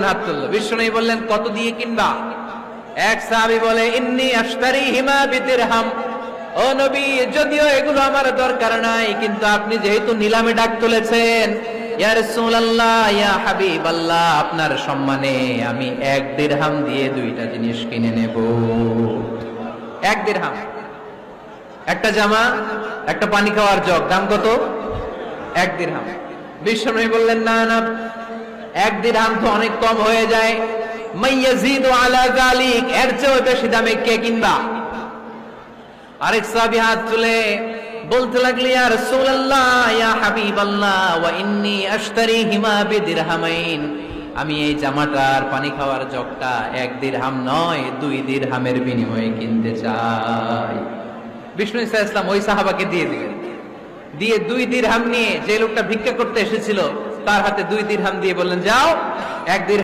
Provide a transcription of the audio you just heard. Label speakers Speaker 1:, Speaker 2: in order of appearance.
Speaker 1: হাত তুললো। বিশ্বনবী বললেন, কত দিয়ে কিনবা? এক সাহাবী বলে, ইন্নী আশতারিহিমা বিদিরহাম। ও নবী, যদিও এগুলো আমার দরকার নাই, কিন্তু আপনি যেহেতু নিলামে ডাক তুলেছেন, ইয়া রাসূলুল্লাহ, ইয়া হাবিবাল্লাহ, আপনার সম্মানে আমি 1 দিরহাম দিয়ে 2টা জিনিস কিনে নেব। 1 দিরহাম, একটা জামা, একটা পানি খাওয়ার জগ, দাম কত? 1 দিরহাম। বিশ্বনবী বললেন, না না, 1 দিরহাম তো অনেক কম হয়ে যায়। মাইয়াজিদু আলা যালিক, এর চেয়ে বেশি দামে কে কিনবা? আরেক সাহাবী হাত তুলে বলতে লাগলেন, ইয়া রাসূলুল্লাহ, ইয়া হাবিবাল্লাহ, ওয়া ইন্নী আশতারিহিমা বিদিরহামাইন। আমি এই জামাটার পানি খাওয়ার জগটা 1 দিরহাম নয়, 2 দিরহামের বিনিময়ে কিনতে চাই। বিষ্ণু ইসা ইসলাম ওই সাহাবাকে দিয়ে দিলেন। দিয়ে 2 দিরহাম নিয়ে যে লোকটা ভিক্ষা করতে এসেছিল তার হাতে 2 দিরহাম দিয়ে বললেন, যাও, 1 দিরহাম